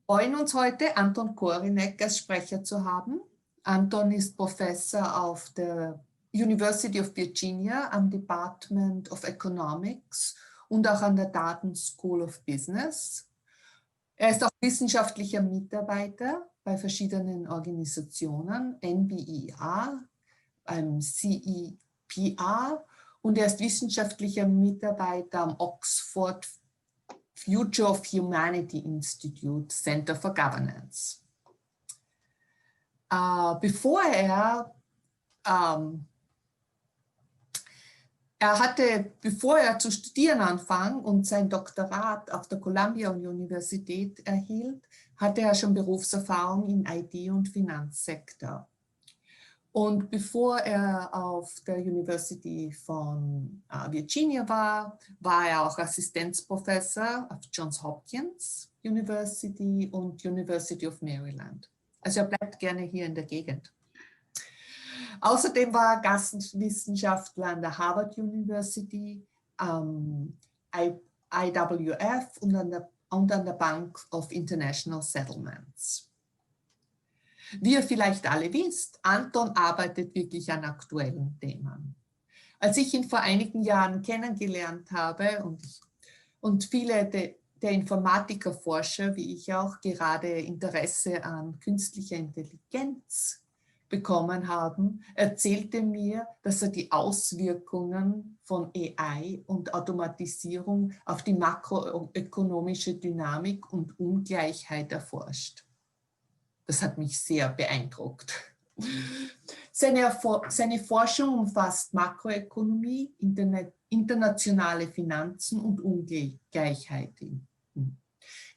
freuen uns heute, Anton Korinek als Sprecher zu haben. Anton ist Professor auf der University of Virginia am Department of Economics und auch an der Darden School of Business. Er ist auch wissenschaftlicher Mitarbeiter bei verschiedenen Organisationen, NBER, CEPR, und er ist wissenschaftlicher Mitarbeiter am Oxford Future of Humanity Institute Center for Governance. Bevor er zu studieren anfing und sein Doktorat auf der Columbia Universität erhielt, hatte er schon Berufserfahrung im IT- und Finanzsektor. Und bevor er auf der University von Virginia war er auch Assistenzprofessor auf Johns Hopkins University und University of Maryland. Also er bleibt gerne hier in der Gegend. Außerdem war er Gastwissenschaftler an der Harvard University, IWF und an der Bank of International Settlements. Wie ihr vielleicht alle wisst, Anton arbeitet wirklich an aktuellen Themen. Als ich ihn vor einigen Jahren kennengelernt habe und viele der Informatikerforscher, wie ich auch, gerade Interesse an künstlicher Intelligenz bekommen haben, erzählte mir, dass er die Auswirkungen von AI und Automatisierung auf die makroökonomische Dynamik und Ungleichheit erforscht. Das hat mich sehr beeindruckt. Seine Forschung umfasst Makroökonomie, internationale Finanzen und Ungleichheiten.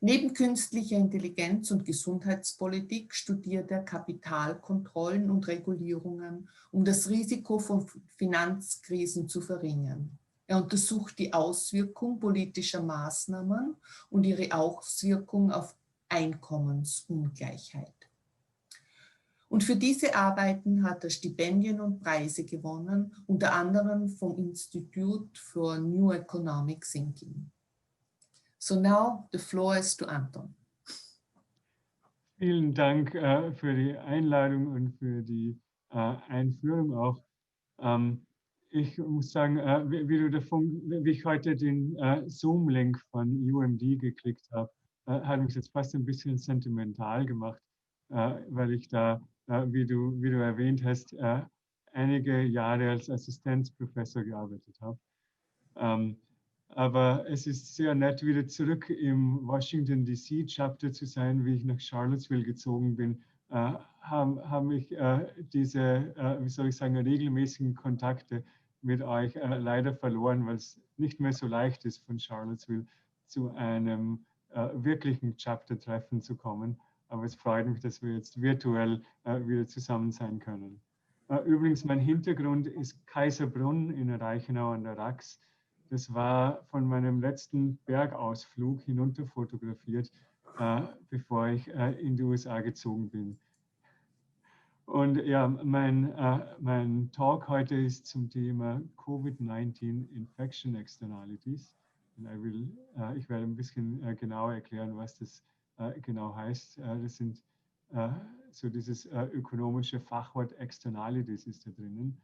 Neben künstlicher Intelligenz und Gesundheitspolitik studiert er Kapitalkontrollen und Regulierungen, um das Risiko von Finanzkrisen zu verringern. Er untersucht die Auswirkung politischer Maßnahmen und ihre Auswirkung auf Einkommensungleichheit. Und für diese Arbeiten hat er Stipendien und Preise gewonnen, unter anderem vom Institute for New Economic Thinking. So now the floor is to Anton. Vielen Dank für die Einladung und für die Einführung auch. Ich muss sagen, wie ich heute den Zoom-Link von UMD geklickt habe, hat mich jetzt fast ein bisschen sentimental gemacht, weil ich da, wie du erwähnt hast, einige Jahre als Assistenzprofessor gearbeitet habe. Aber es ist sehr nett, wieder zurück im Washington DC Chapter zu sein. Wie ich nach Charlottesville gezogen bin, haben mich diese, wie soll ich sagen, regelmäßigen Kontakte mit euch leider verloren, weil es nicht mehr so leicht ist, von Charlottesville zu einem wirklichen Chapter-Treffen zu kommen. Aber es freut mich, dass wir jetzt virtuell wieder zusammen sein können. Übrigens, mein Hintergrund ist Kaiserbrunn in Reichenau an der Rax. Das war von meinem letzten Bergausflug hinunter fotografiert, bevor ich in die USA gezogen bin. Und ja, mein Talk heute ist zum Thema COVID-19 Infection Externalities. Und ich werde ein bisschen genauer erklären, was das genau heißt. Das sind so dieses ökonomische Fachwort Externalities ist da drinnen.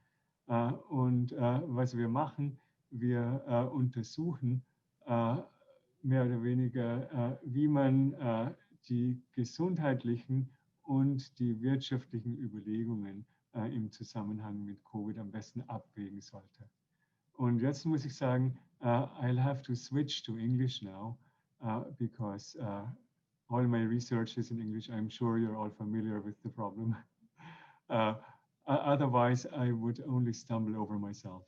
Und was wir machen, wir untersuchen mehr oder weniger, wie man die gesundheitlichen und die wirtschaftlichen Überlegungen im Zusammenhang mit Covid am besten abwägen sollte. Und jetzt muss ich sagen, I'll have to switch to English now because all my research is in English. I'm sure you're all familiar with the problem. Otherwise, I would only stumble over myself.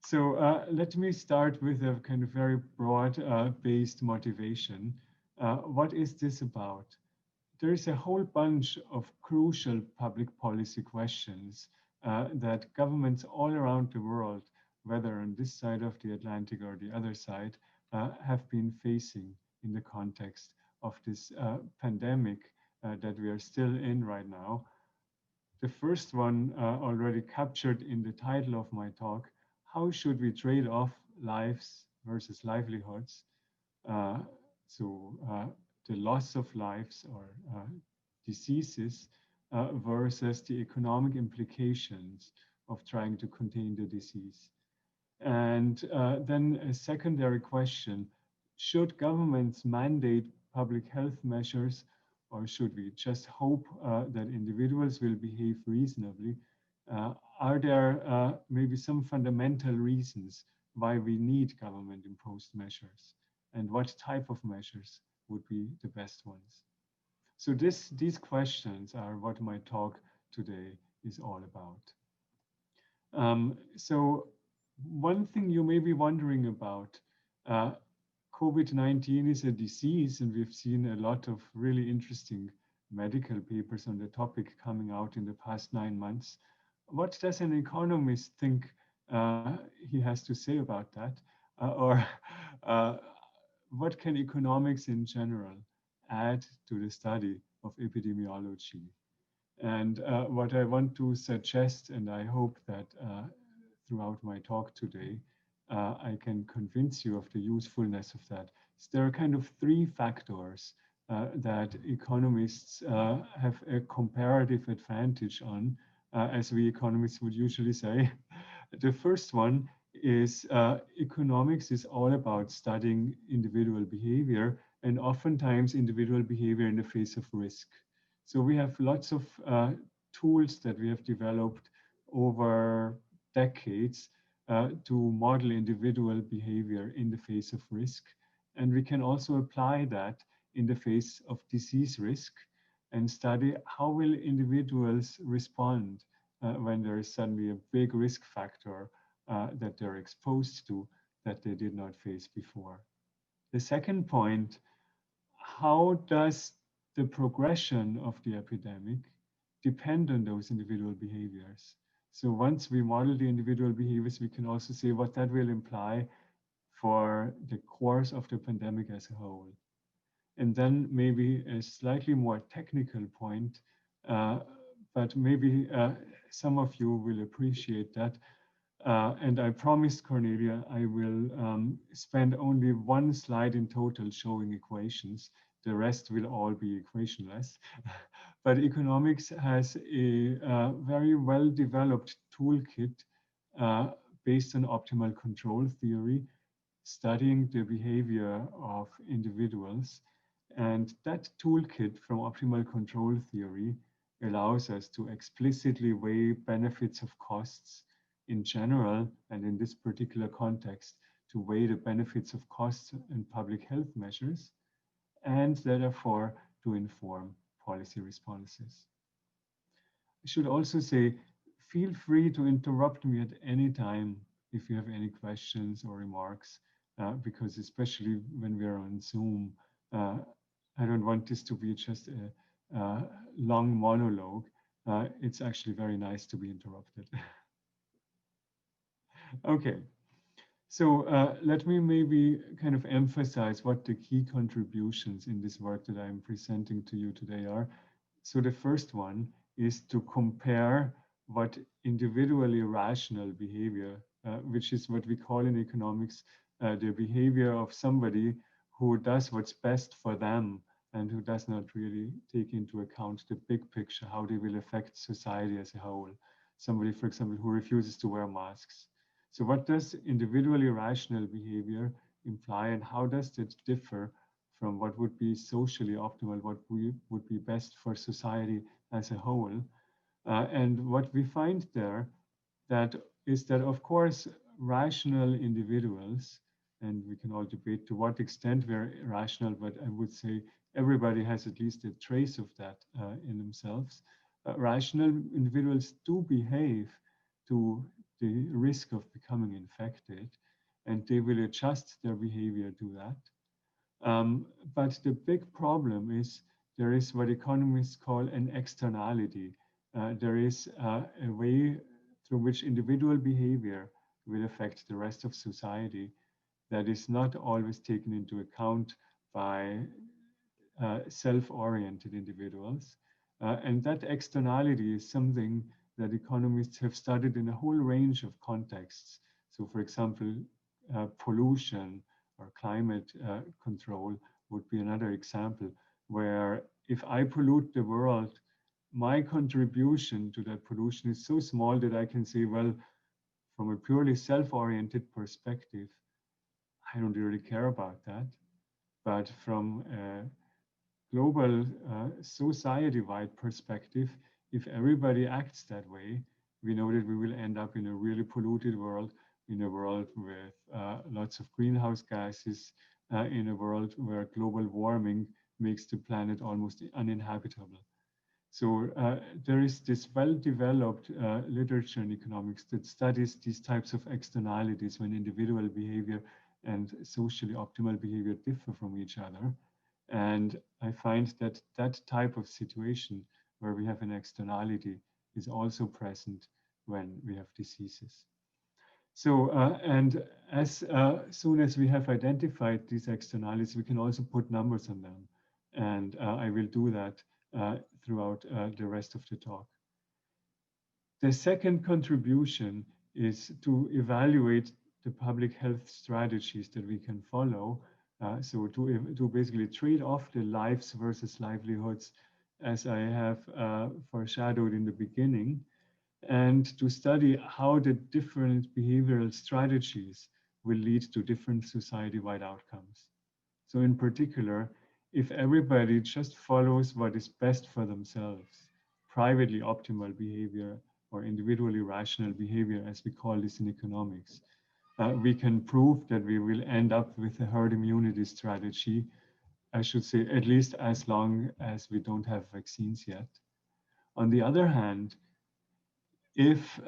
So let me start with a kind of very broad-based motivation. What is this about? There is a whole bunch of crucial public policy questions that governments all around the world, whether on this side of the Atlantic or the other side, have been facing in the context of this pandemic that we are still in right now. The first one already captured in the title of my talk: how should we trade off lives versus livelihoods? the loss of lives or diseases versus the economic implications of trying to contain the disease. And then a secondary question, should governments mandate public health measures, or should we just hope that individuals will behave reasonably? Are there maybe some fundamental reasons why we need government-imposed measures? And what type of measures would be the best ones? So these questions are what my talk today is all about. So one thing you may be wondering about, COVID-19 is a disease, and we've seen a lot of really interesting medical papers on the topic coming out in the past 9 months. What does an economist think he has to say about that? Or what can economics in general add to the study of epidemiology? And what I want to suggest, and I hope that throughout my talk today, I can convince you of the usefulness of that. So there are kind of 3 factors that economists have a comparative advantage on, as we economists would usually say. The first one is economics is all about studying individual behavior, and oftentimes individual behavior in the face of risk. So we have lots of tools that we have developed over decades to model individual behavior in the face of risk. And we can also apply that in the face of disease risk and study how will individuals respond when there is suddenly a big risk factor that they're exposed to that they did not face before. The second point, how does the progression of the epidemic depend on those individual behaviors? So once we model the individual behaviors, we can also say what that will imply for the course of the pandemic as a whole. And then maybe a slightly more technical point, but maybe some of you will appreciate that. And I promised Cornelia I will spend only 1 slide in total showing equations. The rest will all be equationless. But economics has a very well-developed toolkit based on optimal control theory, studying the behavior of individuals. And that toolkit from optimal control theory allows us to explicitly weigh benefits of costs in general, and in this particular context, to weigh the benefits of costs and public health measures, and therefore to inform policy responses. I should also say, feel free to interrupt me at any time if you have any questions or remarks, because especially when we are on Zoom, I don't want this to be just a long monologue. It's actually very nice to be interrupted. Okay, so let me maybe kind of emphasize what the key contributions in this work that I'm presenting to you today are. So the first one is to compare what individually rational behavior, which is what we call in economics, the behavior of somebody who does what's best for them and who does not really take into account the big picture, how they will affect society as a whole. Somebody, for example, who refuses to wear masks. So what does individually rational behavior imply, and how does it differ from what would be socially optimal, what would be best for society as a whole? And what we find there is that, of course, rational individuals, and we can all debate to what extent we're rational, but I would say everybody has at least a trace of that in themselves. Rational individuals do behave to the risk of becoming infected, and they will adjust their behavior to that. But the big problem is there is what economists call an externality. There is a way through which individual behavior will affect the rest of society that is not always taken into account by self-oriented individuals. And that externality is something that economists have studied in a whole range of contexts. So for example, pollution or climate control would be another example where if I pollute the world, my contribution to that pollution is so small that I can say, well, from a purely self-oriented perspective, I don't really care about that. But from a global society-wide perspective, if everybody acts that way, we know that we will end up in a really polluted world, in a world with lots of greenhouse gases, in a world where global warming makes the planet almost uninhabitable. So there is this well-developed literature in economics that studies these types of externalities when individual behavior and socially optimal behavior differ from each other. And I find that that type of situation where we have an externality is also present when we have diseases. So, and as soon as we have identified these externalities, we can also put numbers on them. And I will do that throughout the rest of the talk. The second contribution is to evaluate the public health strategies that we can follow. So to basically trade off the lives versus livelihoods, as I have foreshadowed in the beginning, and to study how the different behavioral strategies will lead to different society-wide outcomes. So in particular, if everybody just follows what is best for themselves, privately optimal behavior or individually rational behavior, as we call this in economics, we can prove that we will end up with a herd immunity strategy, I should say, at least as long as we don't have vaccines yet. On the other hand, if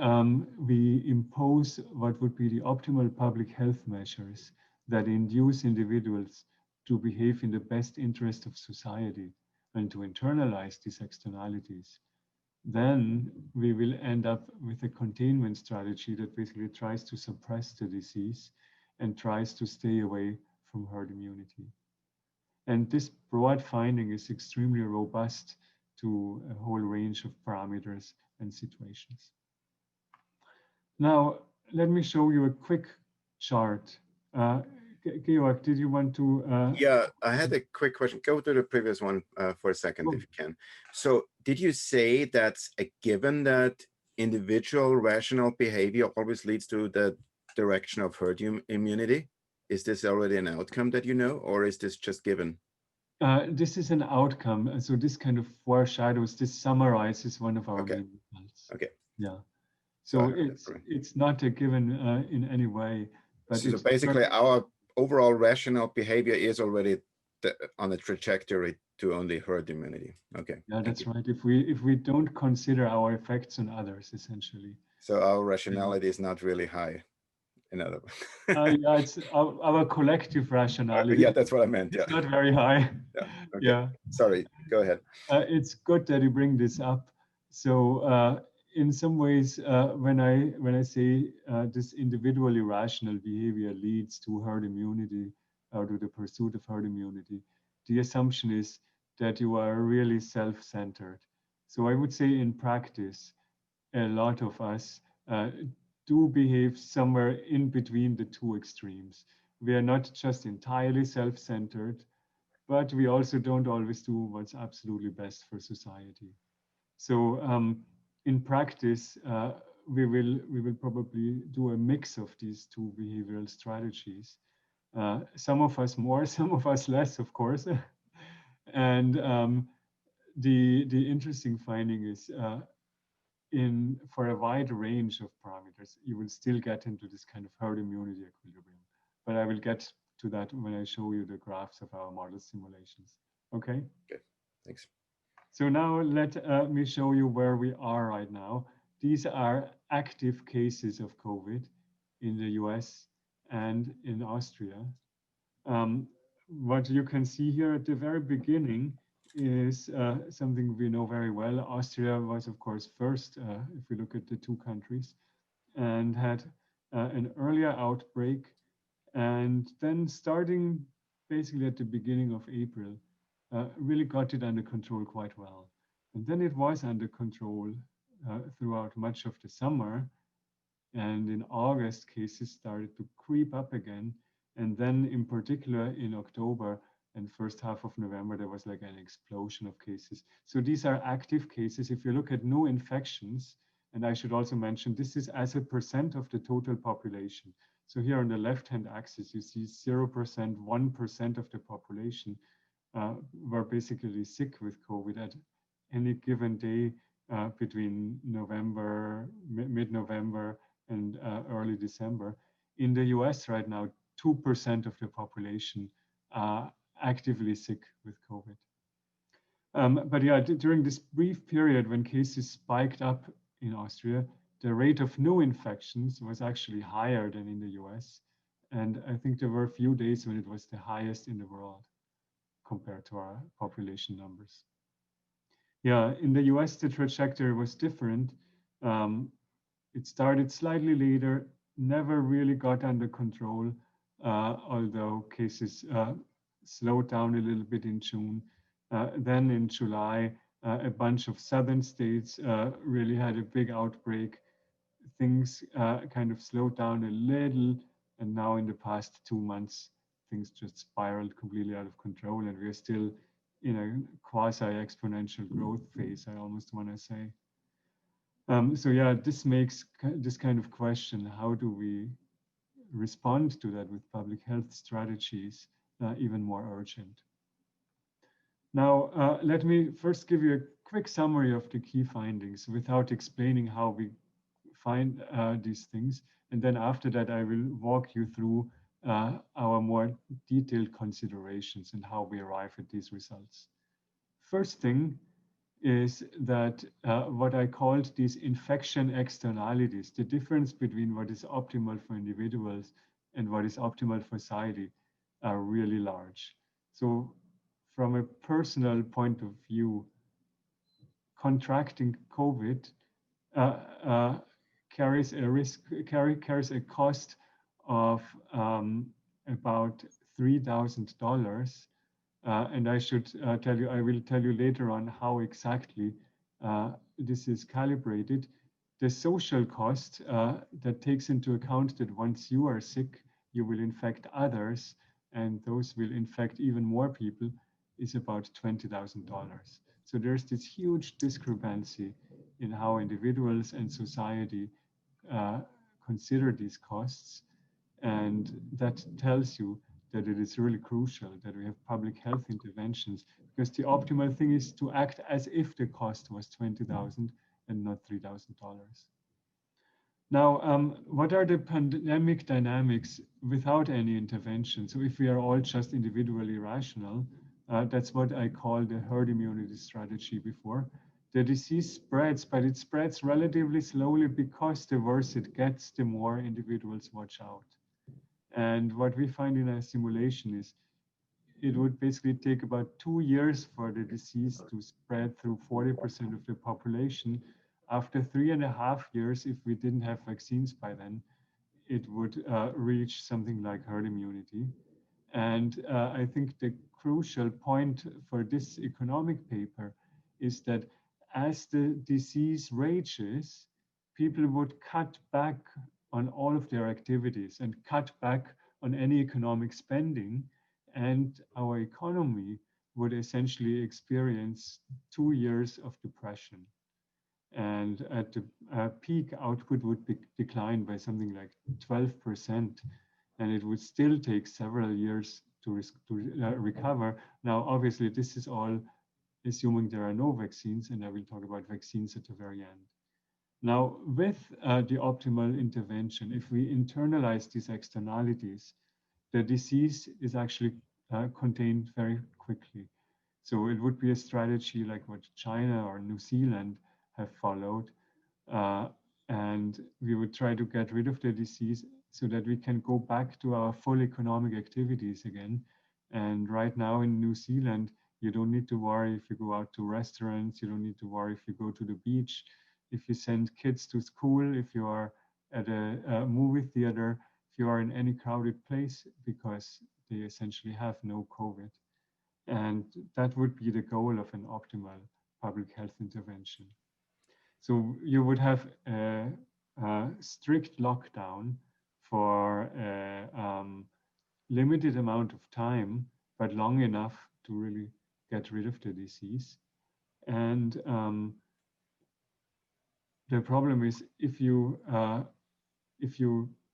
we impose what would be the optimal public health measures that induce individuals to behave in the best interest of society and to internalize these externalities, then we will end up with a containment strategy that basically tries to suppress the disease and tries to stay away from herd immunity. And this broad finding is extremely robust to a whole range of parameters and situations. Now, let me show you a quick chart. Georg, did you want to? Yeah, I had a quick question. Go to the previous one for a second, if you can. So did you say that's a given that individual rational behavior always leads to the direction of herd immunity? Is this already an outcome that you know, or is this just given? This is an outcome. So this kind of foreshadows, this summarizes one of our main results. Okay. Yeah. So it's not a given in any way. But so basically our overall rational behavior is already on a trajectory to only herd immunity. Okay. Yeah, that's right. If we don't consider our effects on others, essentially. So our rationality is not really high. In other words. Yeah, it's our collective rationality. Yeah, that's what I meant. Yeah. It's not very high. Yeah. Okay. Yeah. Sorry. Go ahead. It's good that you bring this up. So in some ways, when I say this individually rational behavior leads to herd immunity or to the pursuit of herd immunity, the assumption is that you are really self-centered. So I would say in practice, a lot of us do behave somewhere in between the two extremes. We are not just entirely self-centered, but we also don't always do what's absolutely best for society. So in practice, we will probably do a mix of these two behavioral strategies. Some of us more, some of us less, of course. And the interesting finding is for a wide range of parameters, you will still get into this kind of herd immunity equilibrium. But I will get to that when I show you the graphs of our model simulations. Okay? Okay, thanks. So now let me show you where we are right now. These are active cases of COVID in the US and in Austria. What you can see here at the very beginning is something we know very well. Austria was, of course, first, if we look at the two countries, and had an earlier outbreak. And then starting basically at the beginning of April, really got it under control quite well. And then it was under control throughout much of the summer. And in August, cases started to creep up again. And then in particular in October, And first half of November, there was like an explosion of cases. So these are active cases. If you look at new infections, and I should also mention, this is as a percent of the total population. So here on the left-hand axis, you see 0%, 1% of the population were basically sick with COVID at any given day between November, mid-November and early December. In the US right now, 2% of the population are actively sick with COVID. But yeah, during this brief period when cases spiked up in Austria, the rate of new infections was actually higher than in the US. And I think there were a few days when it was the highest in the world compared to our population numbers. Yeah, in the US, the trajectory was different. It started slightly later, never really got under control, although cases slowed down a little bit in June. Then in July, a bunch of southern states really had a big outbreak. Things kind of slowed down a little, and now in the past 2 months, things just spiraled completely out of control, and we're still in a quasi-exponential growth phase, I almost want to say. So yeah, this makes this kind of question, how do we respond to that with public health strategies, even more urgent? Now, let me first give you a quick summary of the key findings without explaining how we find these things. And then after that, I will walk you through our more detailed considerations and how we arrive at these results. First thing is that what I called these infection externalities, the difference between what is optimal for individuals and what is optimal for society, are really large. So from a personal point of view, contracting COVID carries a risk, carries a cost of about $3,000. And I should tell you, I will tell you later on how exactly this is calibrated. The social cost that takes into account that once you are sick, you will infect others, and those will infect even more people, is about $20,000. So there's this huge discrepancy in how individuals and society consider these costs. And that tells you that it is really crucial that we have public health interventions, because the optimal thing is to act as if the cost was $20,000 and not $3,000. Now, what are the pandemic dynamics without any intervention? So if we are all just individually rational, that's what I call the herd immunity strategy before. The disease spreads, but it spreads relatively slowly because the worse it gets, the more individuals watch out. And what we find in our simulation is it would basically take about 2 years for the disease to spread through 40% of the population. After 3.5 years, if we didn't have vaccines by then, it would reach something like herd immunity. And I think the crucial point for this economic paper is that as the disease rages, people would cut back on all of their activities and cut back on any economic spending, and our economy would essentially experience 2 years of depression. And at the peak, output would decline by something like 12%, and it would still take several years to recover. Now, obviously, this is all assuming there are no vaccines, and I will talk about vaccines at the very end. Now, with the optimal intervention, if we internalize these externalities, the disease is actually contained very quickly. So it would be a strategy like what China or New Zealand have followed. And we would try to get rid of the disease so that we can go back to our full economic activities again. And right now in New Zealand, you don't need to worry if you go out to restaurants, you don't need to worry if you go to the beach, if you send kids to school, if you are at a movie theater, if you are in any crowded place, because they essentially have no COVID. And that would be the goal of an optimal public health intervention. So you would have a strict lockdown for a limited amount of time, but long enough to really get rid of the disease. And the problem is if you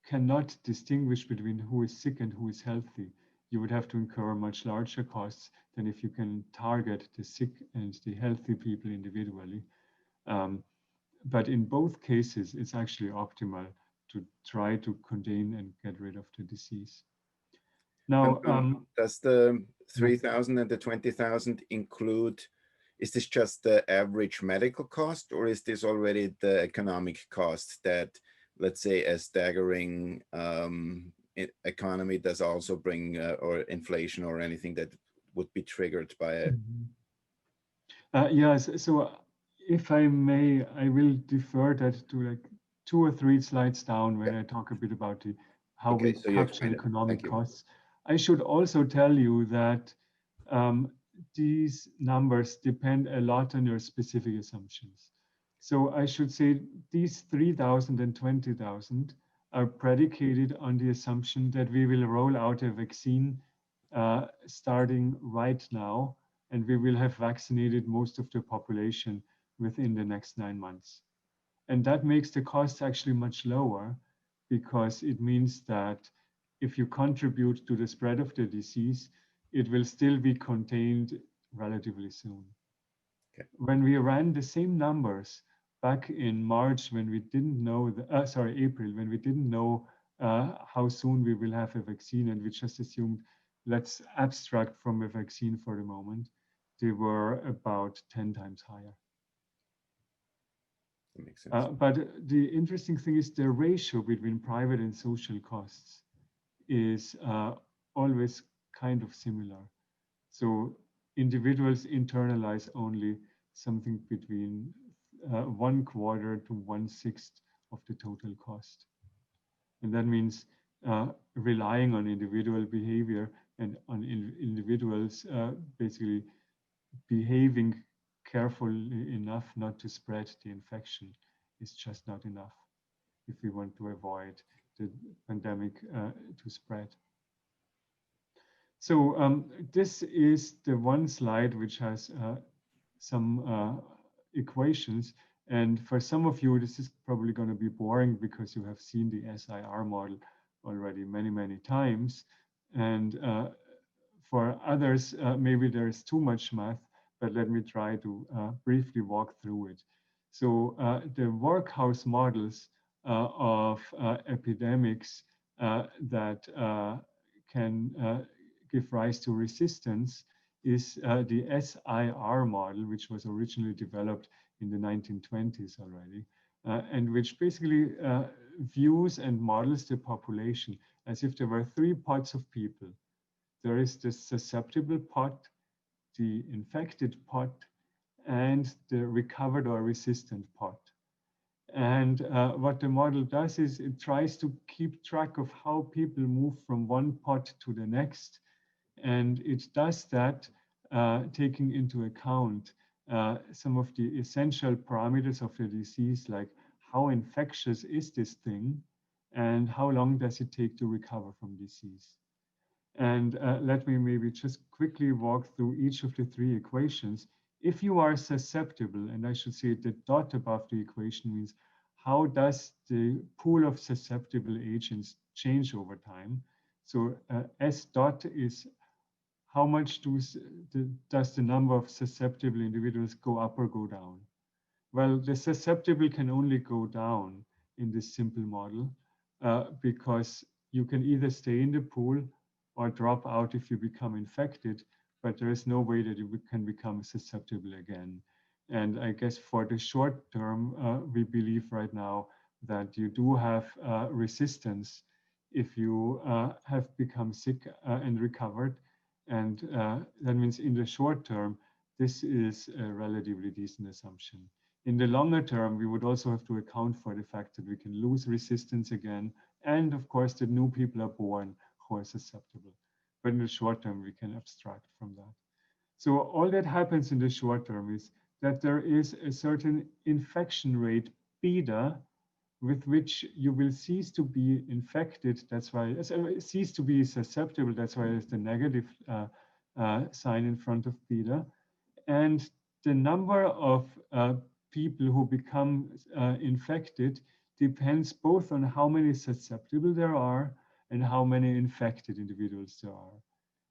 cannot distinguish between who is sick and who is healthy, you would have to incur much larger costs than if you can target the sick and the healthy people individually. But in both cases, it's actually optimal to try to contain and get rid of the disease. Now, does the 3,000 and the 20,000 include, is this just the average medical cost, or is this already the economic cost that, let's say, a staggering economy does also bring, or inflation or anything that would be triggered by it? Yes, so if I may, I will defer that to like 2 or 3 slides down when I talk a bit about how we capture economic costs. I should also tell you that these numbers depend a lot on your specific assumptions. So I should say these 3,000 and 20,000 are predicated on the assumption that we will roll out a vaccine starting right now, and we will have vaccinated most of the population within the next 9 months. And that makes the cost actually much lower, because it means that if you contribute to the spread of the disease, it will still be contained relatively soon. Okay. When we ran the same numbers back in March, when we didn't know, April, when we didn't know how soon we will have a vaccine, and we just assumed, let's abstract from a vaccine for the moment, they were about 10 times higher. That makes sense. But the interesting thing is the ratio between private and social costs is always kind of similar. So individuals internalize only something between 1/4 to 1/6 of the total cost. And that means relying on individual behavior and on individuals basically behaving carefully enough not to spread the infection is just not enough if we want to avoid the pandemic to spread. So this is the one slide which has some equations. And for some of you, this is probably going to be boring because you have seen the SIR model already many, many times. And for others, maybe there's too much math, but let me try to briefly walk through it. So the workhouse models of epidemics that can give rise to resistance is the SIR model, which was originally developed in the 1920s already, and which basically views and models the population as if there were 3 pots of people. There is the susceptible pot, the infected pot, and the recovered or resistant pot. And what the model does is it tries to keep track of how people move from one pot to the next. And it does that taking into account some of the essential parameters of the disease, like how infectious is this thing and how long does it take to recover from disease. And let me maybe just quickly walk through each of the 3 equations. If you are susceptible, and I should say the dot above the equation means how does the pool of susceptible agents change over time? So S dot is how much does the number of susceptible individuals go up or go down? Well, the susceptible can only go down in this simple model because you can either stay in the pool or drop out if you become infected, but there is no way that you can become susceptible again. And I guess for the short term, we believe right now that you do have resistance if you have become sick and recovered. And that means in the short term, this is a relatively decent assumption. In the longer term, we would also have to account for the fact that we can lose resistance again. And of course, that new people are born who are susceptible. But in the short term, we can abstract from that. So all that happens in the short term is that there is a certain infection rate beta with which you will cease to be infected. That's why cease to be susceptible. That's why there's the negative sign in front of beta. And the number of people who become infected depends both on how many susceptible there are and how many infected individuals there are.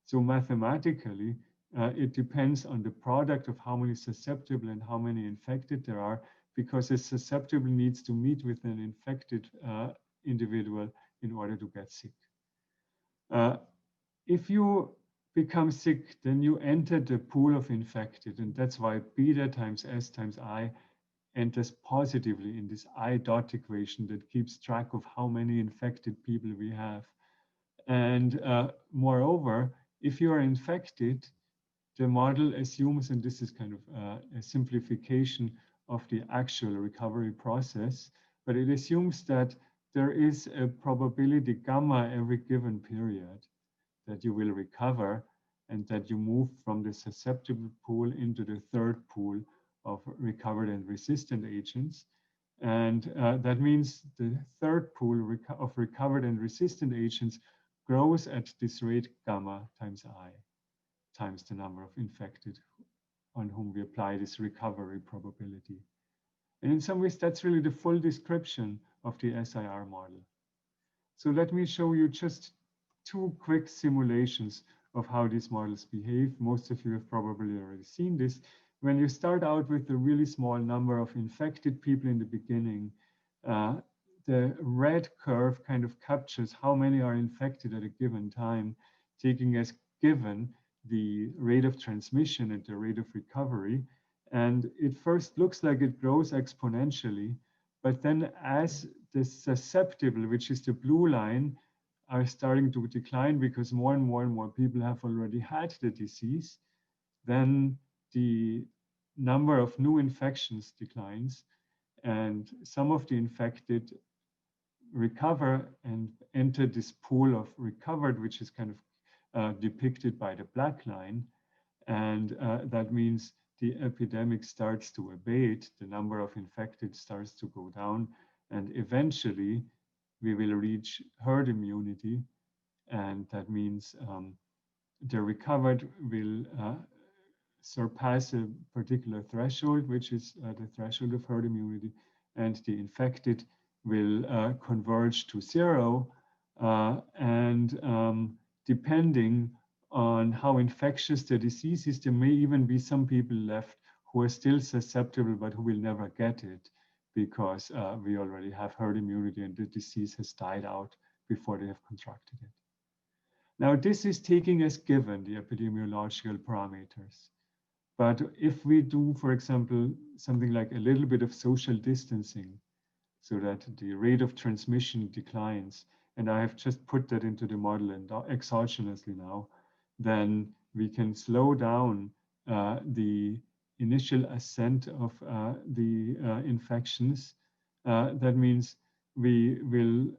So mathematically, it depends on the product of how many susceptible and how many infected there are, because a susceptible needs to meet with an infected individual in order to get sick. If you become sick, then you enter the pool of infected, and that's why beta times S times I enters positively in this I dot equation that keeps track of how many infected people we have. And moreover, if you are infected, the model assumes, and this is kind of a simplification of the actual recovery process, but it assumes that there is a probability gamma every given period that you will recover, and that you move from the susceptible pool into the third pool of recovered and resistant agents. And that means the third pool of recovered and resistant agents grows at this rate gamma times I, times the number of infected on whom we apply this recovery probability. And in some ways, that's really the full description of the SIR model. So let me show you just two quick simulations of how these models behave. Most of you have probably already seen this. When you start out with a really small number of infected people in the beginning, the red curve kind of captures how many are infected at a given time, taking as given the rate of transmission and the rate of recovery. And it first looks like it grows exponentially, but then as the susceptible, which is the blue line, are starting to decline because more and more people have already had the disease, then the number of new infections declines, and some of the infected recover and enter this pool of recovered, which is kind of depicted by the black line. And that means the epidemic starts to abate, the number of infected starts to go down, and eventually we will reach herd immunity. And that means the recovered will surpass a particular threshold, which is the threshold of herd immunity, and the infected will converge to zero. Depending on how infectious the disease is, there may even be some people left who are still susceptible, but who will never get it because we already have herd immunity and the disease has died out before they have contracted it. Now, this is taking as given the epidemiological parameters. But if we do, for example, something like a little bit of social distancing so that the rate of transmission declines, and I have just put that into the model and exogenously now, then we can slow down the initial ascent of the infections. That means we will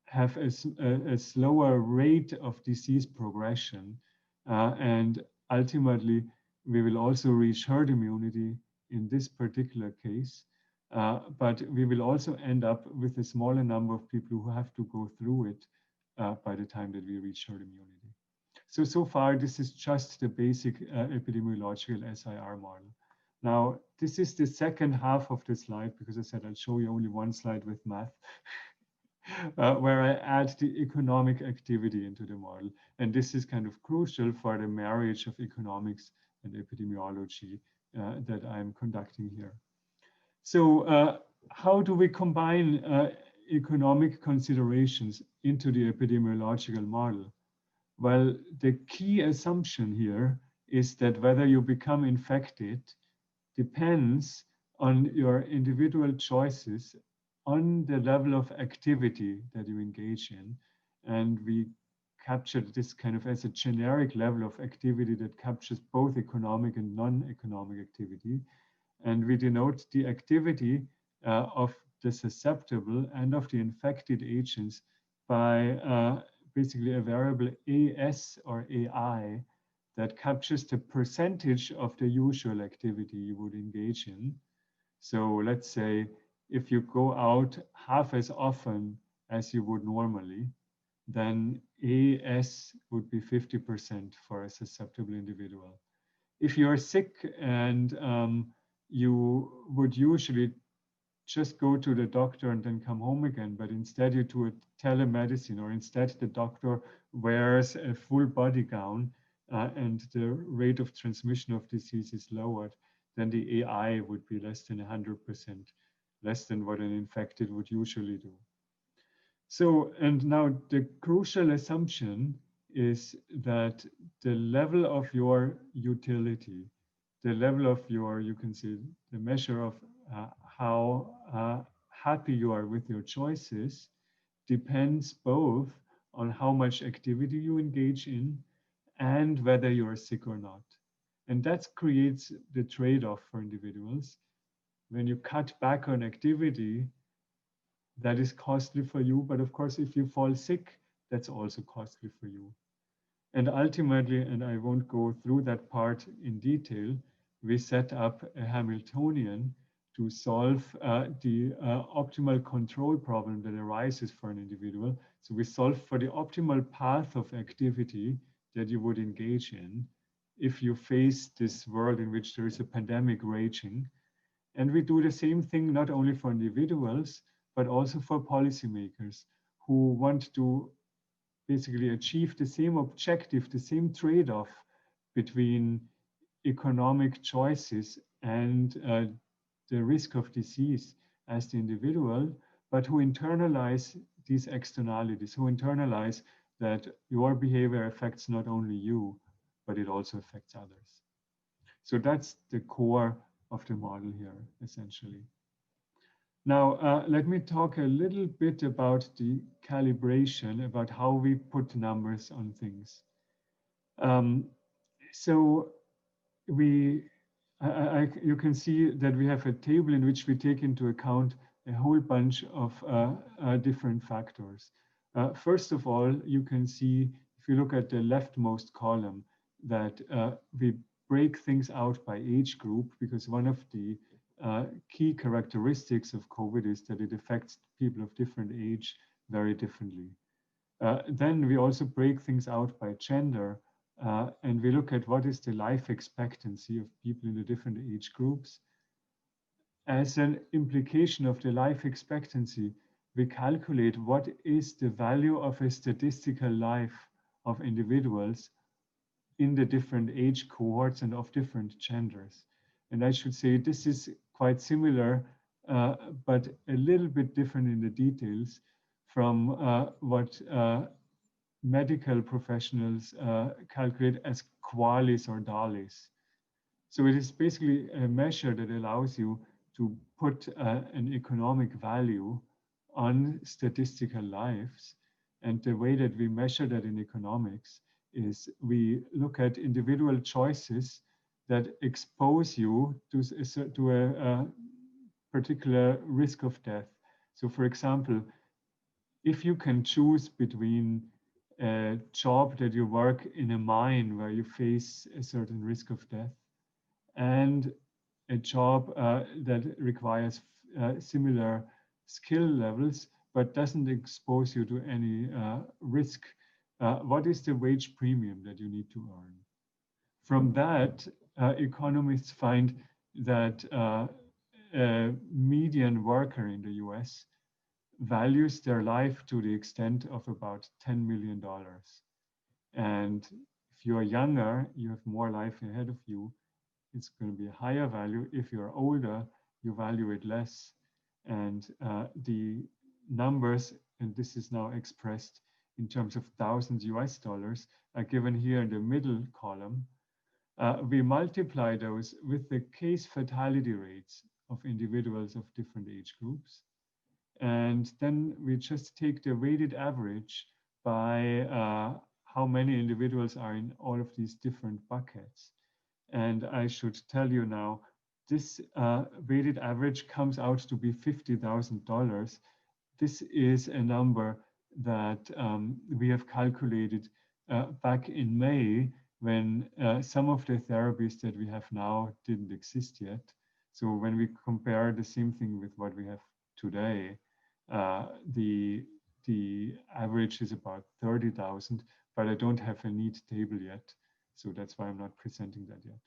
have a slower rate of disease progression, and ultimately we will also reach herd immunity in this particular case, but we will also end up with a smaller number of people who have to go through it by the time that we reach herd immunity. So far, this is just the basic epidemiological SIR model. Now, this is the second half of the slide, because I said I'll show you only one slide with math, where I add the economic activity into the model. And this is kind of crucial for the marriage of economics and epidemiology that I'm conducting here. So how do we combine economic considerations into the epidemiological model? Well, the key assumption here is that whether you become infected depends on your individual choices on the level of activity that you engage in. And we captured this kind of as a generic level of activity that captures both economic and non-economic activity. And we denote the activity of the susceptible and of the infected agents by basically a variable AS or AI that captures the percentage of the usual activity you would engage in. So let's say if you go out half as often as you would normally, then AS would be 50% for a susceptible individual. If you are sick and you would usually just go to the doctor and then come home again, but instead you do a telemedicine, or instead the doctor wears a full body gown and the rate of transmission of disease is lowered, then the AI would be less than 100%, less than what an infected would usually do. So, and now the crucial assumption is that the level of your utility, the level of your, you can say, the measure of how happy you are with your choices depends both on how much activity you engage in and whether you are sick or not. And that creates the trade-off for individuals. When you cut back on activity, that is costly for you. But of course, if you fall sick, that's also costly for you. And ultimately, and I won't go through that part in detail, we set up a Hamiltonian to solve the optimal control problem that arises for an individual. So we solve for the optimal path of activity that you would engage in if you face this world in which there is a pandemic raging. And we do the same thing not only for individuals, but also for policymakers who want to basically achieve the same objective, the same trade-off between economic choices and the risk of disease as the individual, but who internalize these externalities, who internalize that your behavior affects not only you, but it also affects others. So that's the core of the model here, essentially. Now, let me talk a little bit about the calibration, about how we put numbers on things. So you can see that we have a table in which we take into account a whole bunch of different factors. First of all, you can see, if you look at the leftmost column, that we break things out by age group, because one of the key characteristics of COVID is that it affects people of different age very differently. Then we also break things out by gender, and we look at what is the life expectancy of people in the different age groups. As an implication of the life expectancy, we calculate what is the value of a statistical life of individuals in the different age cohorts and of different genders. And I should say this is quite similar, but a little bit different in the details from what medical professionals calculate as QALYs or DALYs. So it is basically a measure that allows you to put an economic value on statistical lives. And the way that we measure that in economics is we look at individual choices that expose you to a particular risk of death. So for example, if you can choose between a job that you work in a mine where you face a certain risk of death and a job that requires similar skill levels but doesn't expose you to any risk, what is the wage premium that you need to earn? From that, economists find that a median worker in the US values their life to the extent of about $10 million. And if you are younger, you have more life ahead of you, it's going to be a higher value. If you're older, you value it less. And the numbers, and this is now expressed in terms of thousands US dollars, are given here in the middle column. We multiply those with the case fatality rates of individuals of different age groups. And then we just take the weighted average by how many individuals are in all of these different buckets. And I should tell you now, this weighted average comes out to be $50,000. This is a number that we have calculated back in May, when some of the therapies that we have now didn't exist yet. So when we compare the same thing with what we have today, the the average is about 30,000, but I don't have a neat table yet. So that's why I'm not presenting that yet.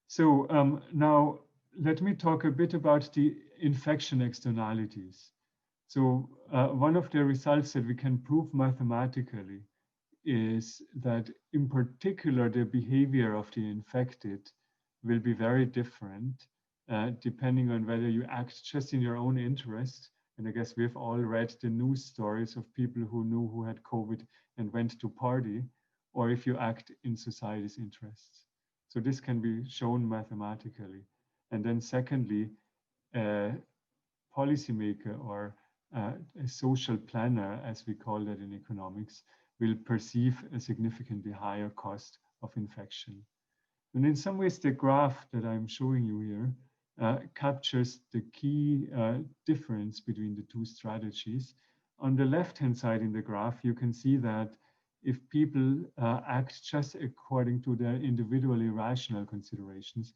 So now let me talk a bit about the infection externalities. So one of the results that we can prove mathematically is that in particular, the behavior of the infected will be very different depending on whether you act just in your own interest. And I guess we've all read the news stories of people who knew who had COVID and went to party, or if you act in society's interests. So this can be shown mathematically. And then secondly, a policymaker or a social planner, as we call that in economics, will perceive a significantly higher cost of infection. And in some ways, the graph that I'm showing you here captures the key difference between the two strategies. On the left-hand side in the graph, you can see that if people act just according to their individually rational considerations,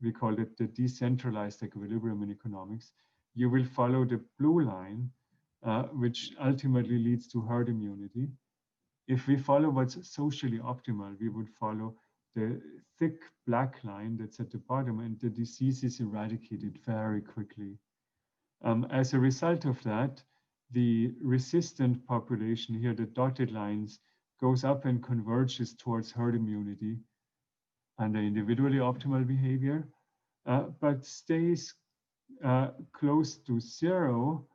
we call it the decentralized equilibrium in economics, you will follow the blue line, which ultimately leads to herd immunity. If we follow what's socially optimal, we would follow the thick black line that's at the bottom, and the disease is eradicated very quickly. As a result of that, the resistant population here, the dotted lines, goes up and converges towards herd immunity under individually optimal behavior, but stays close to zero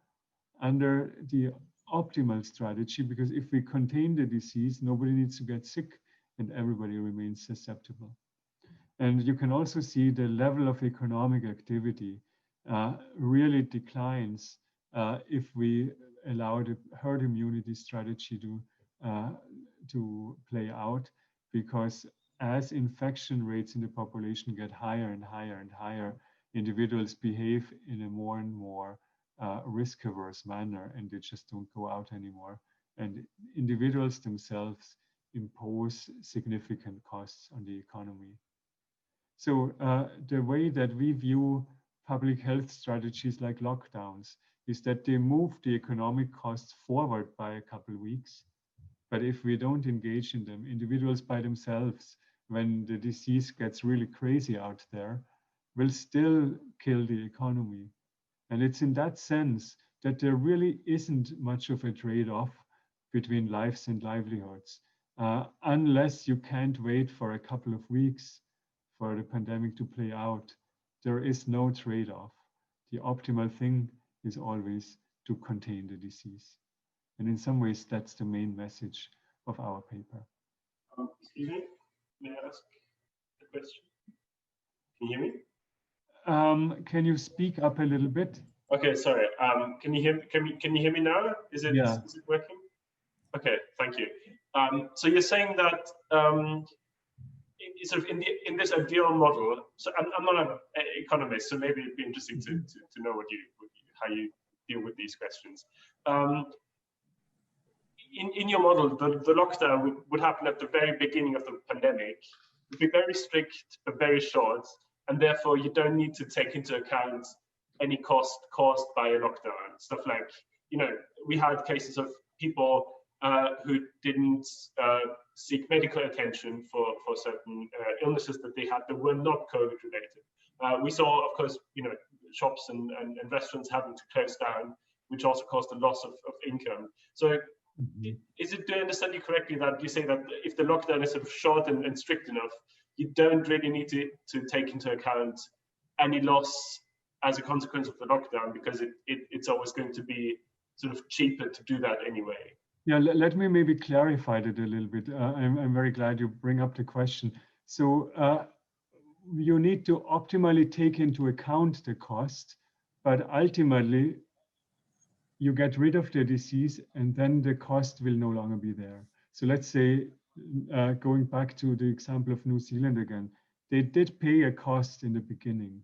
under the optimal strategy, because if we contain the disease, nobody needs to get sick and everybody remains susceptible. And you can also see the level of economic activity really declines if we allow the herd immunity strategy to play out, because as infection rates in the population get higher and higher and higher, individuals behave in a more and more risk-averse manner, and they just don't go out anymore. And individuals themselves impose significant costs on the economy. So the way that we view public health strategies like lockdowns is that they move the economic costs forward by a couple of weeks. But if we don't engage in them, individuals by themselves, when the disease gets really crazy out there, will still kill the economy. And it's in that sense that there really isn't much of a trade-off between lives and livelihoods, unless you can't wait for a couple of weeks for the pandemic to play out. There is no trade-off. The optimal thing is always to contain the disease. And in some ways, that's the main message of our paper. Excuse me, may I ask a question? Can you hear me? Can you speak up a little bit? Okay, sorry. Can you hear me now? Is it working? Okay, thank you. So you're saying that sort of in this ideal model. So I'm not an economist, so maybe it'd be interesting to know how you deal with these questions. In your model, the lockdown would happen at the very beginning of the pandemic. It would be very strict but very short, and therefore you don't need to take into account any cost caused by a lockdown. Stuff like, we had cases of people who didn't seek medical attention for certain illnesses that they had that were not COVID related. We saw, of course, shops and restaurants having to close down, which also caused a loss of income. So do I understand you correctly that you say that if the lockdown is sort of short and strict enough, you don't really need to take into account any loss as a consequence of the lockdown, because it's always going to be sort of cheaper to do that anyway? Yeah, let me maybe clarify that a little bit. I'm very glad you bring up the question. So you need to optimally take into account the cost, but ultimately you get rid of the disease and then the cost will no longer be there. So let's say, going back to the example of New Zealand again, they did pay a cost in the beginning,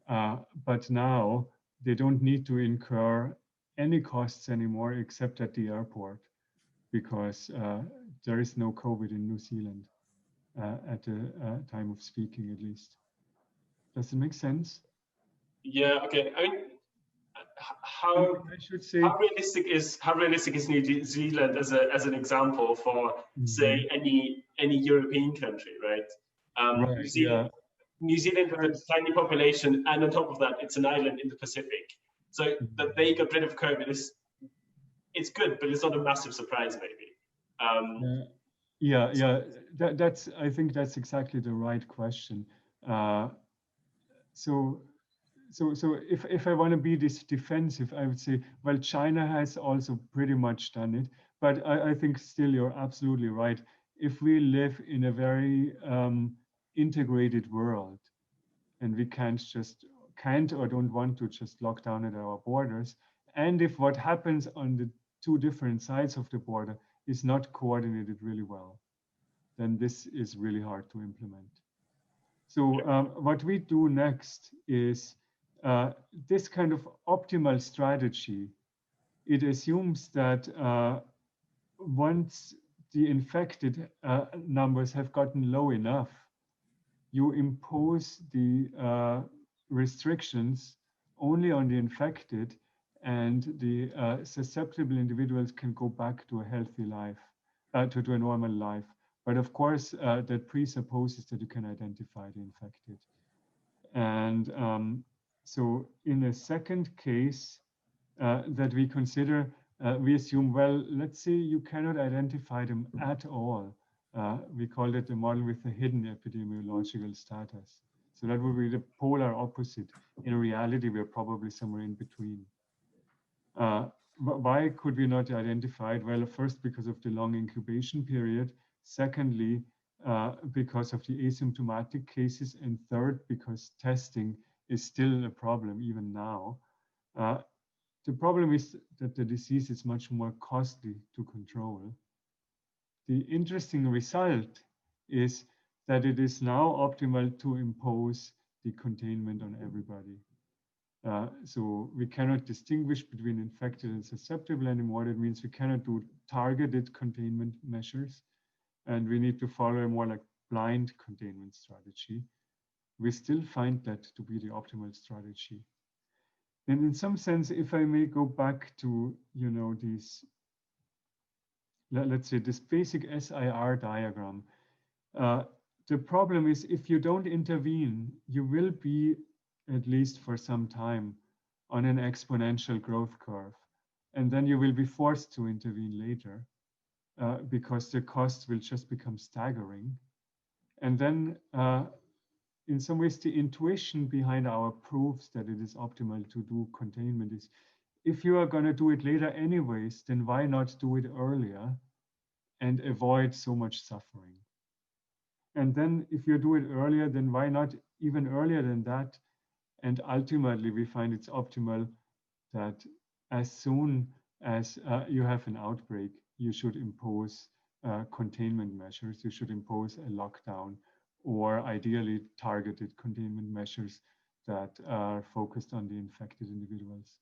but now they don't need to incur any costs anymore except at the airport, because there is no COVID in New Zealand at the time of speaking, at least. Does it make sense? Yeah, okay. I mean, how I should say, how realistic is New Zealand as an example for say any European country, right? right, New Zealand, New Zealand with a tiny population, and on top of that, it's an island in the Pacific. So that they got rid of COVID it's good, but it's not a massive surprise, maybe. That's I think that's exactly the right question. So if I want to be this defensive, I would say, well, China has also pretty much done it, but I think still you're absolutely right. If we live in a very integrated world, and we can't or don't want to just lock down at our borders, and if what happens on the two different sides of the border is not coordinated really well, then this is really hard to implement. So what we do next is this kind of optimal strategy. It assumes that once the infected numbers have gotten low enough, you impose the restrictions only on the infected, and the susceptible individuals can go back to a healthy life, to a normal life. But of course, that presupposes that you can identify the infected. And so in a second case that we consider, we assume, well, let's say you cannot identify them at all. We call it the model with the hidden epidemiological status. So that would be the polar opposite. In reality, we're probably somewhere in between. Why could we not identify it? Well, first, because of the long incubation period. Secondly, because of the asymptomatic cases. And third, because testing is still a problem even now. The problem is that the disease is much more costly to control. The interesting result is that it is now optimal to impose the containment on everybody. So we cannot distinguish between infected and susceptible anymore. That means we cannot do targeted containment measures, and we need to follow a more like blind containment strategy. We still find that to be the optimal strategy. And in some sense, if I may go back to, you know, these, let's say this basic SIR diagram, the problem is if you don't intervene, you will be, at least for some time, on an exponential growth curve. And then you will be forced to intervene later because the costs will just become staggering. And then in some ways, the intuition behind our proofs that it is optimal to do containment is, if you are going to do it later anyways, then why not do it earlier and avoid so much suffering? And then if you do it earlier, then why not even earlier than that? And ultimately, we find it's optimal that as soon as you have an outbreak, you should impose containment measures. You should impose a lockdown, or ideally targeted containment measures that are focused on the infected individuals.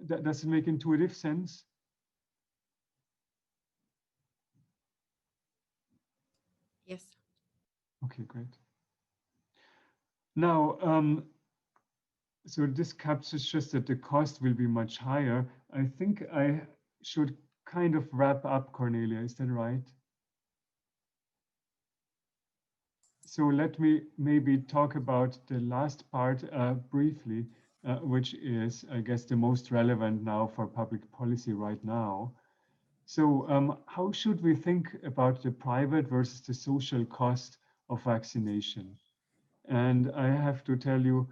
Does it make intuitive sense? Yes. Okay, great. Now, so this captures just that the cost will be much higher. I think I should kind of wrap up, Cornelia, is that right? So let me maybe talk about the last part briefly, which is, I guess, the most relevant now for public policy right now. So how should we think about the private versus the social cost of vaccination? And I have to tell you,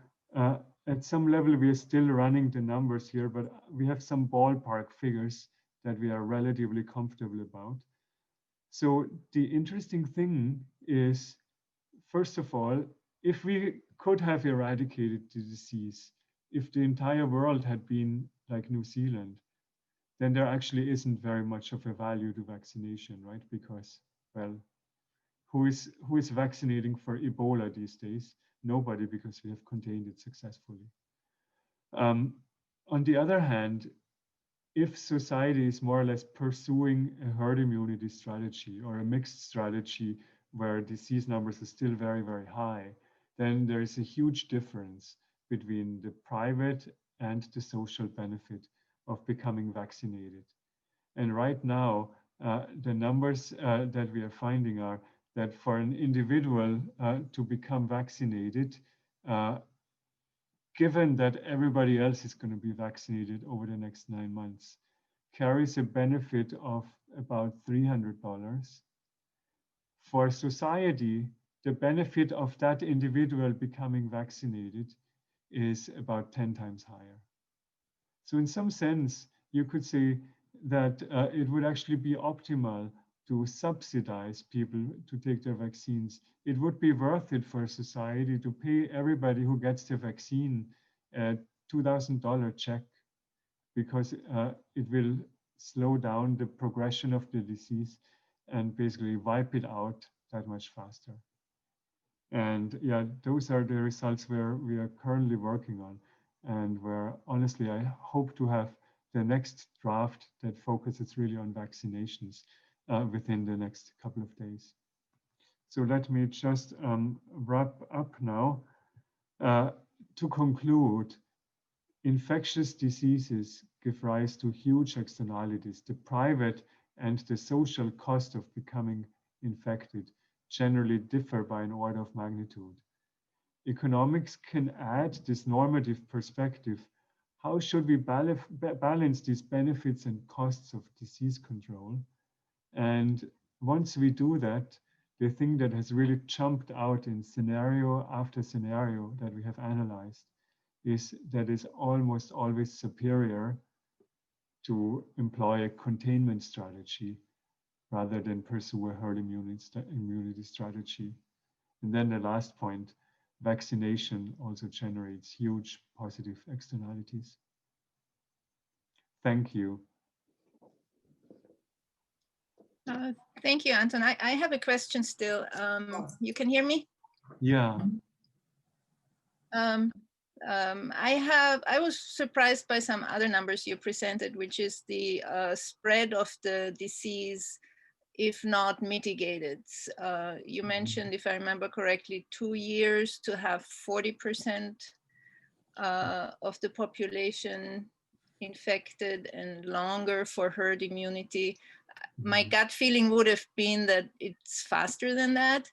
at some level, we are still running the numbers here, but we have some ballpark figures that we are relatively comfortable about. So the interesting thing is, first of all, if we could have eradicated the disease, if the entire world had been like New Zealand, then there actually isn't very much of a value to vaccination, right? Because, well, who is vaccinating for Ebola these days? Nobody, because we have contained it successfully. On the other hand, if society is more or less pursuing a herd immunity strategy or a mixed strategy where disease numbers are still very, very high, then there is a huge difference between the private and the social benefit of becoming vaccinated. And right now, the numbers that we are finding are that for an individual to become vaccinated, given that everybody else is going to be vaccinated over the next 9 months, carries a benefit of about $300. For society, the benefit of that individual becoming vaccinated is about 10 times higher. So in some sense, you could say that it would actually be optimal to subsidize people to take their vaccines. It would be worth it for society to pay everybody who gets the vaccine a $2,000 check, because it will slow down the progression of the disease and basically wipe it out that much faster. And yeah, those are the results where we are currently working on, and where honestly I hope to have the next draft that focuses really on vaccinations within the next couple of days. So let me just wrap up now. To conclude, infectious diseases give rise to huge externalities. The private and the social cost of becoming infected generally differ by an order of magnitude. Economics can add this normative perspective. How should we balance these benefits and costs of disease control? And once we do that, the thing that has really jumped out in scenario after scenario that we have analyzed is that it's almost always superior to employ a containment strategy rather than pursue a herd immunity strategy. And then the last point, vaccination also generates huge positive externalities. Thank you. Thank you, Anton. I have a question still. You can hear me? Yeah. I was surprised by some other numbers you presented, which is the spread of the disease, if not mitigated. You mentioned, if I remember correctly, 2 years to have 40% of the population infected and longer for herd immunity. My gut feeling would have been that it's faster than that.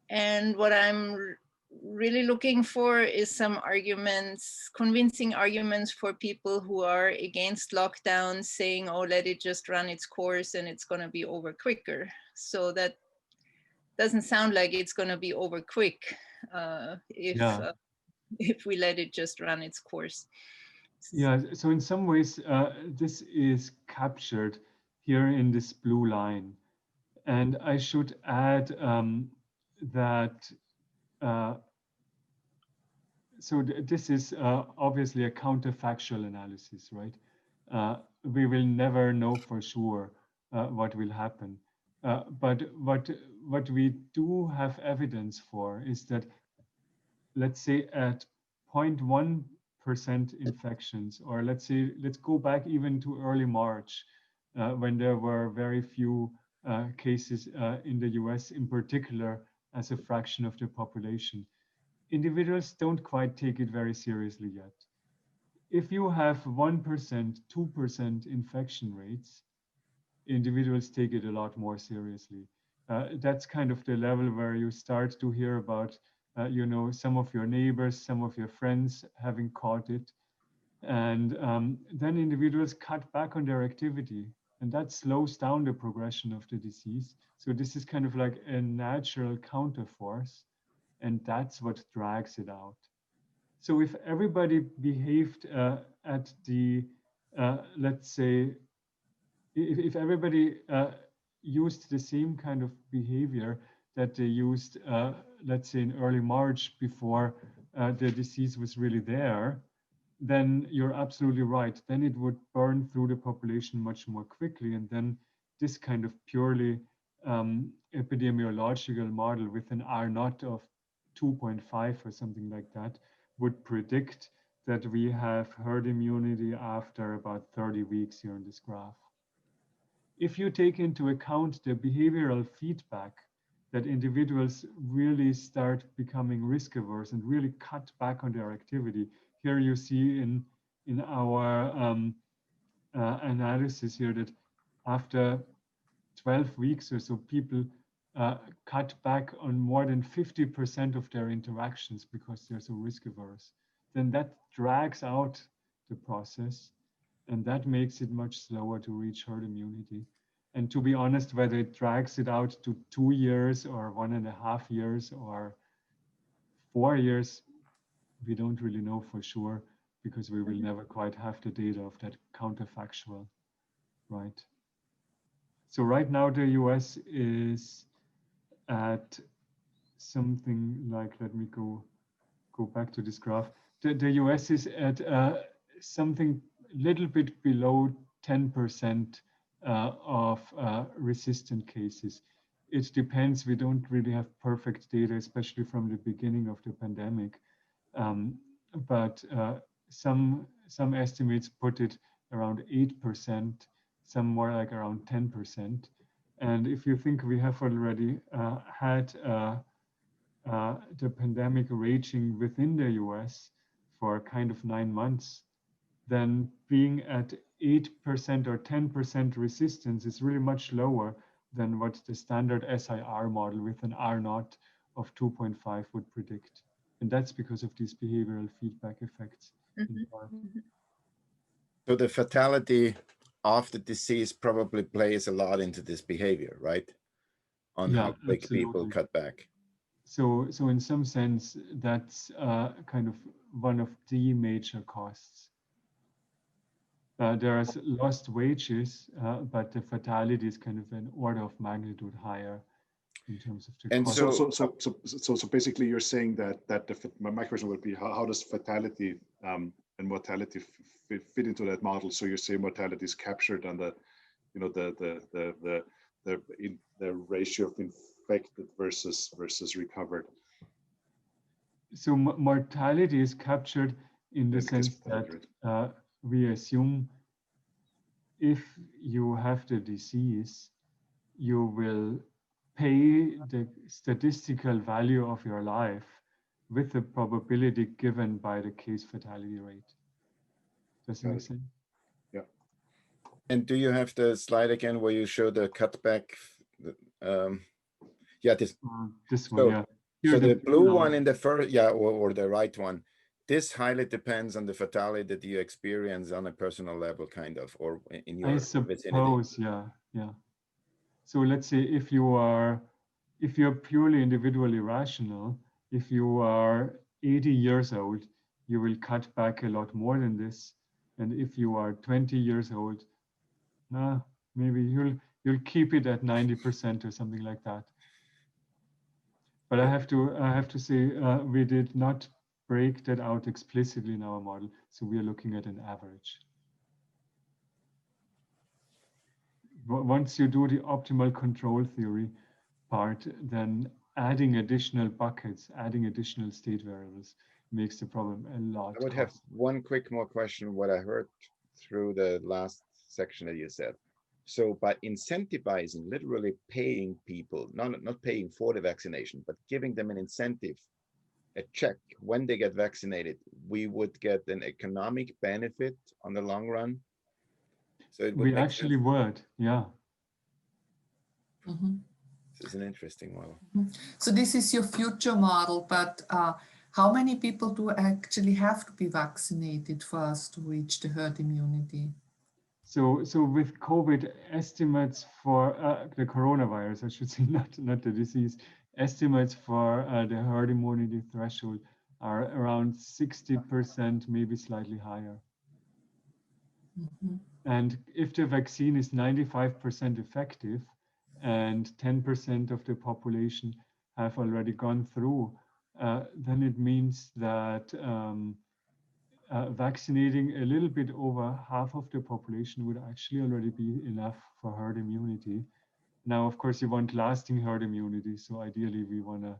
And what I'm really looking for is some arguments, convincing arguments for people who are against lockdown, saying, oh, let it just run its course and it's going to be over quicker. So that doesn't sound like it's going to be over quick if we let it just run its course. Yeah, so in some ways, this is captured here in this blue line. And I should add that so this is obviously a counterfactual analysis, right? We will never know for sure what will happen. But what we do have evidence for is that, let's say at 0.1% infections, or let's go back even to early March, when there were very few cases in the US in particular as a fraction of the population. Individuals don't quite take it very seriously yet. If you have 1%, 2% infection rates, individuals take it a lot more seriously. That's kind of the level where you start to hear about, some of your neighbors, some of your friends having caught it. And then individuals cut back on their activity, and that slows down the progression of the disease. So this is kind of like a natural counterforce, and that's what drags it out. So if everybody behaved at the, let's say, if everybody used the same kind of behavior that they used, let's say in early March before the disease was really there, then you're absolutely right. Then it would burn through the population much more quickly. And then this kind of purely epidemiological model with an R0 of 2.5 or something like that would predict that we have herd immunity after about 30 weeks here in this graph. If you take into account the behavioral feedback that individuals really start becoming risk averse and really cut back on their activity, here you see in our analysis here that after 12 weeks or so, people cut back on more than 50% of their interactions because they're so risk averse. Then that drags out the process, and that makes it much slower to reach herd immunity. And to be honest, whether it drags it out to 2 years or 1.5 years or 4 years, we don't really know for sure, because we will never quite have the data of that counterfactual, right? So right now the US is at something like, let me go back to this graph. The US is at something little bit below 10% of resistant cases. It depends, we don't really have perfect data, especially from the beginning of the pandemic. But some estimates put it around 8%, some more like around 10%. And if you think we have already had the pandemic raging within the US for kind of 9 months, then being at 8% or 10% resistance is really much lower than what the standard SIR model with an R0 of 2.5 would predict. And that's because of these behavioral feedback effects. So the fatality of the disease probably plays a lot into this behavior, right? On how quick people cut back. So in some sense, that's kind of one of the major costs. There are lost wages, but the fatality is kind of an order of magnitude higher in terms of the cost. So basically, you're saying that my question would be, how does fatality and mortality fit into that model? So you're saying mortality is captured on the, you know, the ratio of infected versus recovered. So mortality is captured in the sense that we assume if you have the disease, you will pay the statistical value of your life with the probability given by the case fatality rate. Does that make sense? Yeah. And do you have the slide again where you show the cutback? Yeah, this one, yeah. So the blue one in the first, yeah, or the right one, this highly depends on the fatality that you experience on a personal level, kind of, or in your vicinity. Yeah. So let's say if you're purely individually rational, if you are 80 years old, you will cut back a lot more than this. And if you are 20 years old, maybe you'll keep it at 90% or something like that. But I have to say we did not break that out explicitly in our model, so we are looking at an average. Once you do the optimal control theory part, then adding additional buckets, adding additional state variables makes the problem a lot. I would have one quick more question, what I heard through the last section that you said. So by incentivizing, literally paying people, not paying for the vaccination, but giving them an incentive, a check when they get vaccinated, we would get an economic benefit on the long run. So it would would, yeah. Mm-hmm. This is an interesting model. Mm-hmm. So this is your future model, but how many people do actually have to be vaccinated for us to reach the herd immunity? So with COVID, estimates for the coronavirus, I should say, not the disease, estimates for the herd immunity threshold are around 60%, maybe slightly higher. Mm-hmm. And if the vaccine is 95% effective and 10% of the population have already gone through, then it means that vaccinating a little bit over half of the population would actually already be enough for herd immunity. Now, of course, you want lasting herd immunity, so ideally we want to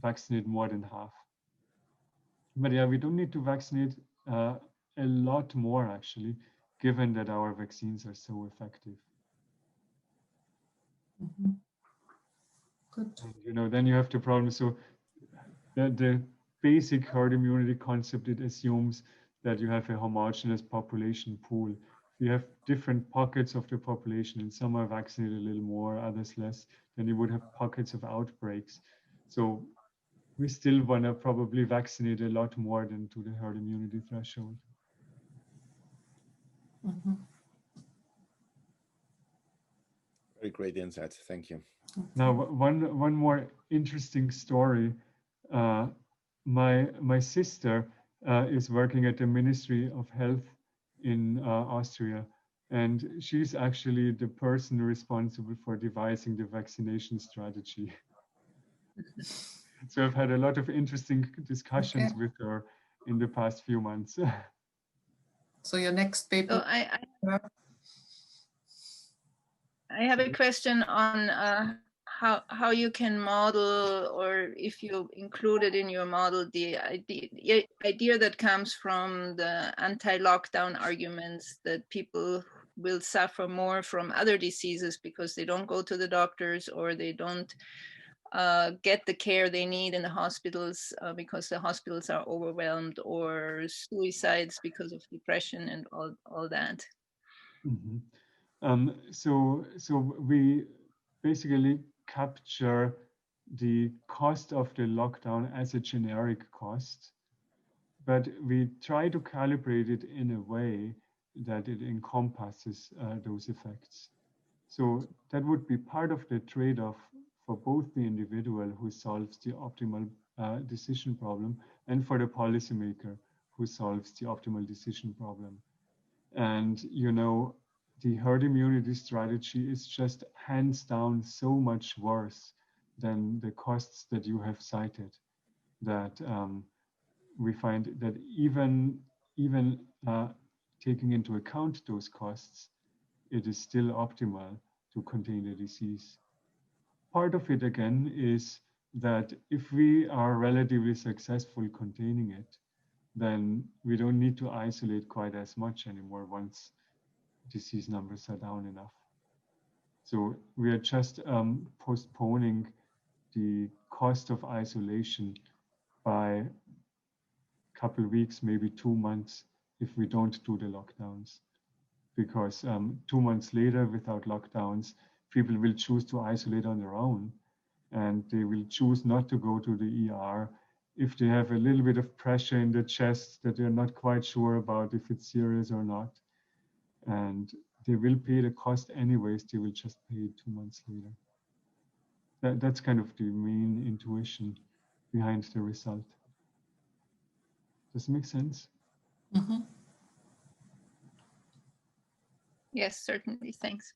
vaccinate more than half. But yeah, we don't need to vaccinate a lot more, actually, given that our vaccines are so effective. Mm-hmm. Good. And, then you have the problem. So the basic herd immunity concept, it assumes that you have a homogeneous population pool. You have different pockets of the population, and some are vaccinated a little more, others less, then you would have pockets of outbreaks. So we still want to probably vaccinate a lot more than to the herd immunity threshold. Mm-hmm. Very great insight. Thank you. Now, one more interesting story. My sister is working at the Ministry of Health in Austria, and she's actually the person responsible for devising the vaccination strategy. So I've had a lot of interesting discussions with her in the past few months. So your next paper. So I have a question on how you can model, or if you included in your model the idea that comes from the anti-lockdown arguments that people will suffer more from other diseases because they don't go to the doctors, or they don't get the care they need in the hospitals because the hospitals are overwhelmed, or suicides because of depression and all that. Mm-hmm. So we basically capture the cost of the lockdown as a generic cost, but we try to calibrate it in a way that it encompasses those effects. So that would be part of the trade-off for both the individual who solves the optimal decision problem and for the policymaker who solves the optimal decision problem. And, you know, the herd immunity strategy is just hands down so much worse than the costs that you have cited, that we find that even taking into account those costs, it is still optimal to contain the disease. Part of it, again, is that if we are relatively successful containing it, then we don't need to isolate quite as much anymore once disease numbers are down enough. So we are just postponing the cost of isolation by a couple of weeks, maybe 2 months, if we don't do the lockdowns. Because 2 months later, without lockdowns, people will choose to isolate on their own, and they will choose not to go to the ER if they have a little bit of pressure in the chest that they're not quite sure about if it's serious or not. And they will pay the cost anyways, they will just pay it 2 months later. That's kind of the main intuition behind the result. Does it make sense? Mm-hmm. Yes, certainly. Thanks.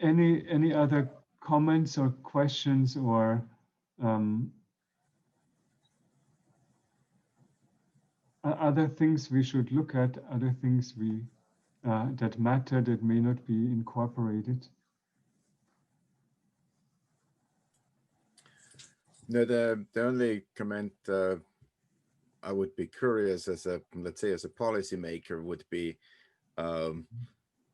Any other comments or questions, or other things we should look at, other things we that matter that may not be incorporated? No, the only comment I would be curious as a, let's say, as a policymaker would be,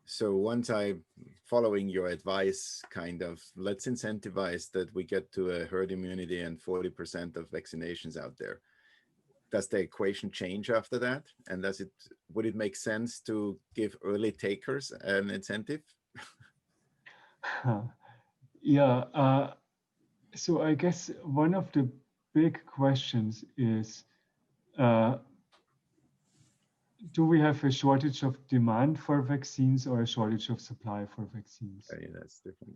so once I'm following your advice, kind of, let's incentivize that we get to a herd immunity and 40% of vaccinations out there. Does the equation change after that? And would it make sense to give early takers an incentive? Yeah, so I guess one of the big questions is, do we have a shortage of demand for vaccines or a shortage of supply for vaccines? Yeah, that's different.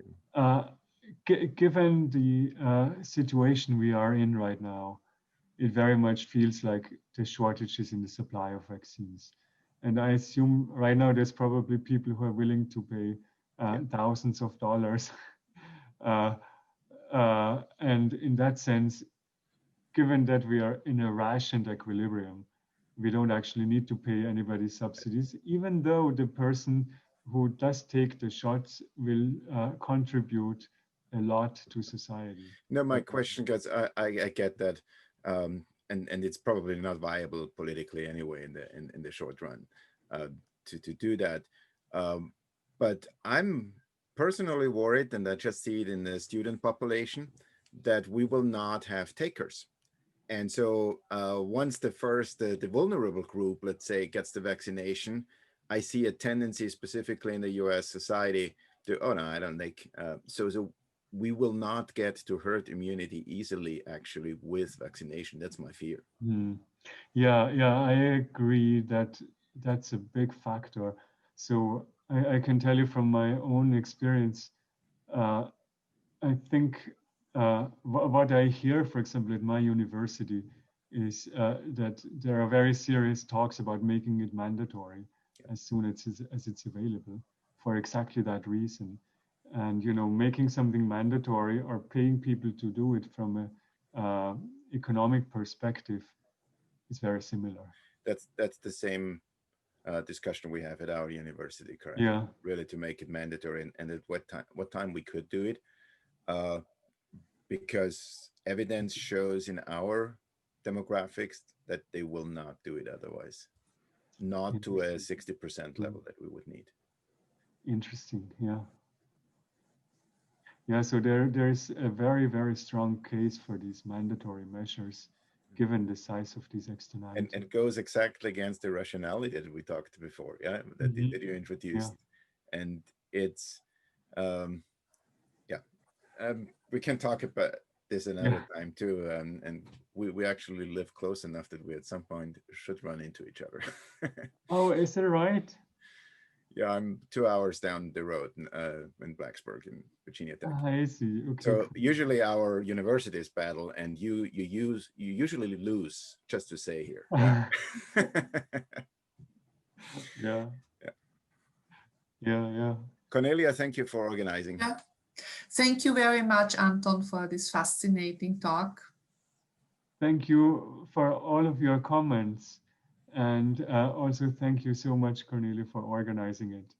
Given the situation we are in right now, it very much feels like the shortage is in the supply of vaccines. And I assume right now there's probably people who are willing to pay thousands of dollars. And in that sense, given that we are in a rationed equilibrium, we don't actually need to pay anybody subsidies, even though the person who does take the shots will contribute a lot to society. No, my question, because I get that, and it's probably not viable politically anyway in the short run to do that. But I'm personally worried, and I just see it in the student population, that we will not have takers. And so once the vulnerable group, let's say, gets the vaccination, I see a tendency specifically in the US society to, oh no, I don't think, so we will not get to herd immunity easily actually with vaccination. That's my fear. Yeah, I agree that that's a big factor. So I can tell you from my own experience, I think what I hear, for example, at my university is that there are very serious talks about making it mandatory as soon as it's available for exactly that reason. And, you know, making something mandatory or paying people to do it from a economic perspective is very similar. That's the same discussion we have at our university currently. Yeah. Really, to make it mandatory, and at what time we could do it, because evidence shows in our demographics that they will not do it otherwise, not to a 60% level that we would need. Interesting, yeah. Yeah, so there's a very, very strong case for these mandatory measures, given the size of these externalities. And it goes exactly against the rationality that we talked before, yeah, that you introduced. Yeah. And it's, we can talk about this another time too, and we actually live close enough that we at some point should run into each other. Oh, is that right? Yeah, I'm 2 hours down the road in Blacksburg in Virginia Tech. I see. Okay. So usually our universities battle, and you usually lose, just to say here. Yeah. Cornelia, thank you for organizing. Yeah. Thank you very much, Anton, for this fascinating talk. Thank you for all of your comments. And also thank you so much, Cornelia, for organizing it.